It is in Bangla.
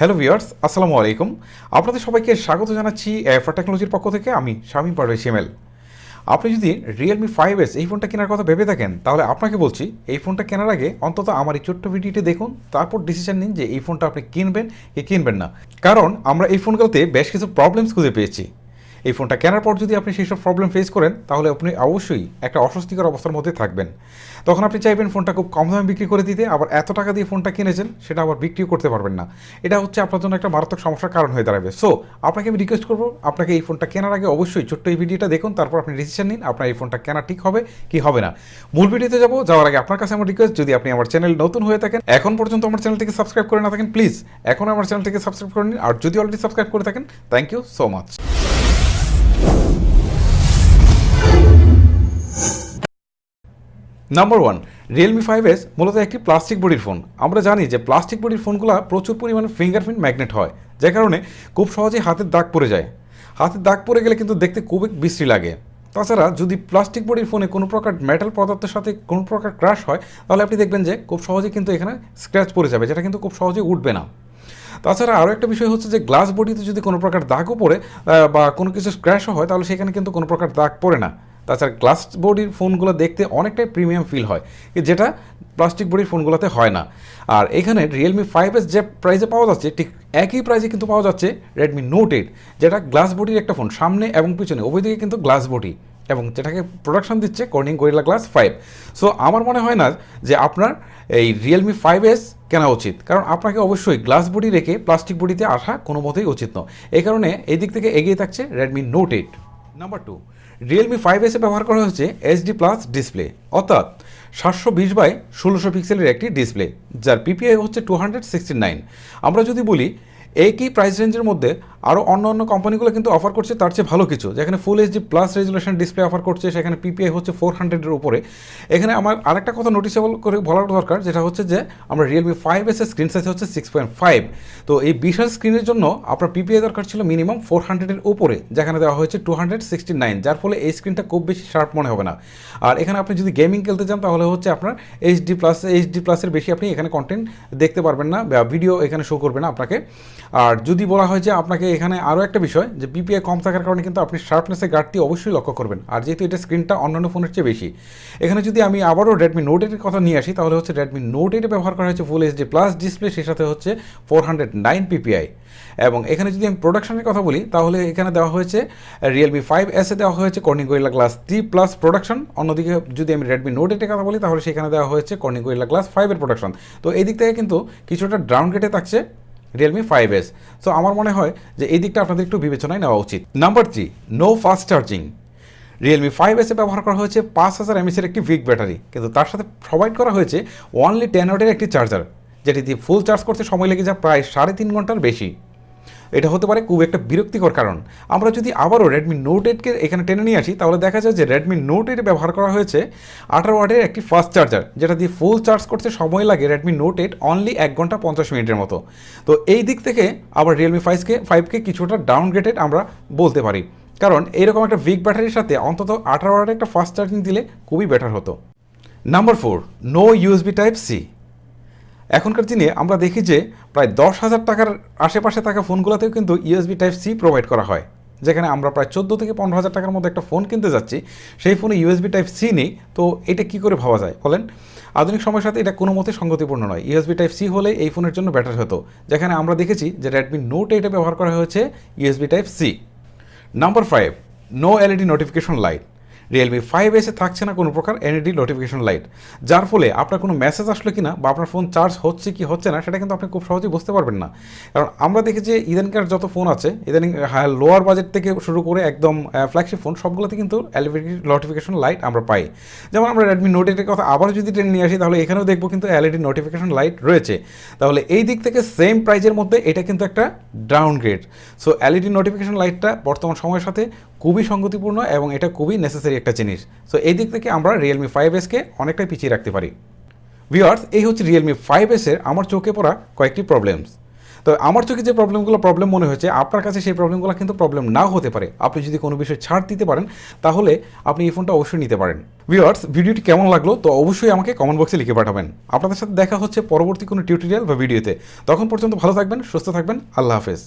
হ্যালো ভিউয়ার্স, আসসালামু আলাইকুম। আপনাদের সবাইকে স্বাগত জানাচ্ছি AFR টেকনোলজির পক্ষ থেকে। আমি শামীম পারভেজ শিমেল। আপনি যদি রিয়েলমি 5S এই ফোনটা কেনার কথা ভেবে থাকেন, তাহলে আপনাকে বলছি এই ফোনটা কেনার আগে অন্তত আমার এই ছোট্ট ভিডিওটি দেখুন, তারপর ডিসিশন নিন যে এই ফোনটা আপনি কিনবেন কি কিনবেন না। কারণ আমরা এই ফোনগুলোতে বেশ কিছু প্রবলেমস খুঁজে পেয়েছি। এই ফোনটা কেনার পর যদি আপনি সেই সব প্রবলেম ফেস করেন, তাহলে আপনি অবশ্যই একটা অস্বস্তিকর অবস্থার মধ্যে থাকবেন। তখন আপনি চাইবেন ফোনটা খুব কম দামে বিক্রি করে দিতে, আবার এত টাকা দিয়ে ফোনটা কিনেছেন সেটা আবার বিক্রিও করতে পারবেন না। এটা হচ্ছে আপনার জন্য একটা মারাত্মক সমস্যার কারণ হয়ে দাঁড়াবে। সো আপনাকে আমি রিকোয়েস্ট করবো, আপনাকে এই ফোনটা কেনার আগে অবশ্যই ছোট্ট এই ভিডিওটা দেখুন, তারপর আপনি ডিসিশন নিন আপনার এই ফোনটা কেনা ঠিক হবে কি হবে না। মূল ভিডিওতে যাওয়ার আগে আপনার কাছে আমার রিকোয়েস্ট, যদি আপনি আমার চ্যানেল নতুন হয়ে থাকেন, এখন পর্যন্ত আমার চ্যানেলটিকে সাবস্ক্রাইব করে না থাকেন, প্লিজ এখন আমার চ্যানেলটিকে সাবস্ক্রাইব করে নিন। আর যদি অলরেডি সাবস্ক্রাইব করে থাকেন, thank you so much. Number 1, Realme 5S মূলত একটি প্লাস্টিক বডির ফোন। আমরা জানি যে প্লাস্টিক বডির ফোনগুলো প্রচুর পরিমাণে ফিঙ্গারপ্রিন্ট ম্যাগনেট হয়, যার কারণে খুব সহজেই হাতের দাগ পড়ে যায়। হাতের দাগ পড়ে গেলে কিন্তু দেখতে খুবই বিশ্রী লাগে। তাছাড়া যদি প্লাস্টিক বডির ফোনে কোনো প্রকার মেটাল পদার্থের সাথে কোনো প্রকার ক্র্যাশ হয়, তাহলে আপনি দেখবেন যে খুব সহজেই কিন্তু এখানে স্ক্র্যাচ পড়ে যাবে, যেটা কিন্তু খুব সহজেই উঠবে না। তাছাড়া আরও একটা বিষয় হচ্ছে যে গ্লাস বডিতে যদি কোনো প্রকার দাগও পড়ে বা কোনো কিছু স্ক্র্যাশও হয়, তাহলে সেখানে কিন্তু কোনো প্রকার দাগ পড়ে না। তাছাড়া গ্লাস বডির ফোনগুলো দেখতে অনেকটাই প্রিমিয়াম ফিল হয়, যেটা প্লাস্টিক বডির ফোনগুলোতে হয় না। আর এখানে রিয়েলমি 5S যে প্রাইসে পাওয়া যাচ্ছে, ঠিক একই প্রাইসে কিন্তু পাওয়া যাচ্ছে রেডমি নোট 8, যেটা গ্লাস বডির একটা ফোন, সামনে এবং পিছনে উভয় দিকে কিন্তু গ্লাস বডি, এবং যেটাকে প্রোডাকশন দিচ্ছে কর্নিং গরিলা গ্লাস 5। সো আমার মনে হয় না যে আপনার এই রিয়েলমি 5S কেনা উচিত, কারণ আপনাকে অবশ্যই গ্লাস বডি রেখে প্লাস্টিক বডিতে আসা কোনো মতেই উচিত নয়। এই কারণে এই দিক থেকে এগিয়ে থাকছে Redmi note 8। Number 2, Realme 5S ব্যবহার করা হচ্ছে এইচডি প্লাস ডিসপ্লে, অর্থাৎ 720x1600 পিক্সেলের একটি ডিসপ্লে, যার পিপিআই হচ্ছে 269। আমরা যদি বলি একই প্রাইস রেঞ্জের মধ্যে আরও অন্য কোম্পানিগুলো কিন্তু অফার করছে তার চেয়ে ভালো কিছু, যেখানে full HD plus resolution display offer করছে, সেখানে পিপিআই হচ্ছে 400-এর উপরে। এখানে আমার আরেকটা কথা নোটিসেবল করে বলার দরকার, যেটা হচ্ছে যে আমরা রিয়েলমি 5S এর স্ক্রিন সাইজ হচ্ছে 6.5। তো এই বিশাল স্ক্রিনের জন্য আপনার পিপিআই দরকার ছিল মিনিমাম 400-এর উপরে, যেখানে দেওয়া হয়েছে 269, যার ফলে এই স্ক্রিনটা খুব বেশি শার্প মনে হবে না। আর এখানে আপনি যদি গেমিং খেলতে চান, তাহলে হচ্ছে আপনার এইচডি প্লাসের বেশি আপনি এখানে কন্টেন্ট দেখতে পারবেন না, বা ভিডিও এখানে শো করবে না আপনাকে। আর যদি বলা হয় যে আপনাকে এখানে আরও একটা বিষয়, যে পিপিআই কম থাকার কারণে কিন্তু আপনি শার্পনেসের ঘাটতি অবশ্যই লক্ষ্য করবেন। আর যেহেতু এটা স্ক্রিনটা অন্যান্য ফোনের চেয়ে বেশি, এখানে যদি আমি আবারও রেডমি নোট 8-এর কথা নিয়ে আসি, তাহলে হচ্ছে রেডমি নোট 8-এ ব্যবহার করা হয়েছে ফুল এইচডি প্লাস ডিসপ্লে, সেই সাথে হচ্ছে 409 পিপিআই। এবং এখানে যদি আমি প্রোডাকশনের কথা বলি, তাহলে এখানে দেওয়া হয়েছে রিয়েলমি 5S-এ দেওয়া হয়েছে কর্নিং গরিলা গ্লাস 3+ প্রোডাকশন। অন্যদিকে যদি আমি রেডমি নোট 8-এর কথা বলি, তাহলে সেখানে দেওয়া হয়েছে কর্নিং গরিলা গ্লাস 5-এর প্রোডাকশন। তো এই দিক থেকে কিন্তু কিছুটা ডাউনগ্রেডে থাকছে রিয়েলমি 5S। সো আমার মনে হয় যে এই দিকটা আপনাদের একটু বিবেচনায় নেওয়া উচিত। Number 3, no fast charging. Realme 5S-এ ব্যবহার করা হয়েছে 5000 mAh একটি উইক ব্যাটারি, কিন্তু তার সাথে প্রোভাইড করা হয়েছে অনলি 10 ওয়াটের একটি চার্জার, যেটি দিয়ে ফুল চার্জ করতে সময় লেগে যায় প্রায় 3.5 ঘন্টার বেশি। এটা হতে পারে খুব একটা বিরক্তিকর কারণ। আমরা যদি আবারও রেডমি নোট 8-কে এখানে টেনে নিয়ে আসি, তাহলে দেখা যায় যে রেডমি নোট 8-এ ব্যবহার করা হয়েছে 18 ওয়াটের একটি ফাস্ট চার্জার, যেটা দিয়ে ফুল চার্জ করতে সময় লাগে রেডমি নোট 8 অনলি 1 ঘন্টা 50 মিনিটের মতো। তো এই দিক থেকে আবার রিয়েলমি 5কে কিছুটা ডাউনগ্রেডেড আমরা বলতে পারি, কারণ এইরকম একটা উইক ব্যাটারির সাথে অন্তত 18 ওয়াটের একটা ফাস্ট চার্জিং দিলে খুবই বেটার হতো। Number 4, no USB type C. এখনকার দিনে আমরা দেখি যে প্রায় 10,000 টাকার আশেপাশে থাকা ফোনগুলোতেও কিন্তু ইউএসবি টাইপ সি প্রোভাইড করা হয়, যেখানে আমরা প্রায় 14 থেকে 15,000 টাকার মধ্যে একটা ফোন কিনতে যাচ্ছি, সেই ফোনে ইউএসবি টাইপ সি নেই। তো এটা কী করে ভাবা যায় বলেন? আধুনিক সময়ের সাথে এটা কোনো মতে সঙ্গতিপূর্ণ নয়। ইউএসবি টাইপ সি হলে এই ফোনের জন্য বেটার হতো, যেখানে আমরা দেখেছি যে রেডমি নোট 8-এ ব্যবহার করা হয়েছে USB type C. Number 5, no LED notification light. Realme 5S-এ থাকছে না কোনো প্রকার এলইডি নোটিফিকেশন লাইট, যার ফলে আপনার কোনো মেসেজ আসলো কি না বা আপনার ফোন চার্জ হচ্ছে কি হচ্ছে না, সেটা কিন্তু আপনি খুব সহজেই বুঝতে পারবেন না। কারণ আমরা দেখি যে ইদানিংকার যত ফোন আছে, ইদানিং লোয়ার বাজেট থেকে শুরু করে একদম ফ্ল্যাগশিপ ফোন, সবগুলোতে কিন্তু এলইডি নোটিফিকেশন লাইট আমরা পাই। যেমন আমরা রেডমি নোট 8-এর কথা আবার যদি টেনে নিয়ে আসি, তাহলে এখানেও দেখবো কিন্তু এলইডি নোটিফিকেশন লাইট রয়েছে। তাহলে এই দিক থেকে সেম প্রাইজের মধ্যে এটা কিন্তু একটা ডাউনগ্রেড। সো এলইডি নোটিফিকেশন লাইটটা বর্তমান সময়ের সাথে খুবই সঙ্গতিপূর্ণ এবং এটা খুবই নেসেসারি একটা জিনিস। সো এই দিক থেকে আমরা রিয়েলমি 5S-কে অনেকটাই পিছিয়ে রাখতে পারি। ভিউয়ার্স, এই হচ্ছে রিয়েলমি 5S-এর আমার চোখে পড়া কয়েকটি প্রবলেমস। তো আমার চোখে যে প্রবলেমগুলো প্রবলেম মনে হয়েছে, আপনার কাছে সেই প্রবলেমগুলো কিন্তু প্রবলেম নাও হতে পারে। আপনি যদি কোনো বিষয়ে ছাড় দিতে পারেন তাহলে আপনি এই ফোনটা অবশ্যই নিতে পারেন। ভিউয়ার্স, ভিডিওটি কেমন লাগলো তো অবশ্যই আমাকে কমেন্ট বক্সে লিখে পাঠাবেন। আপনাদের সাথে দেখা হচ্ছে পরবর্তী কোনো টিউটোরিয়াল বা ভিডিওতে। তখন পর্যন্ত ভালো থাকবেন, সুস্থ থাকবেন। আল্লাহ হাফেজ।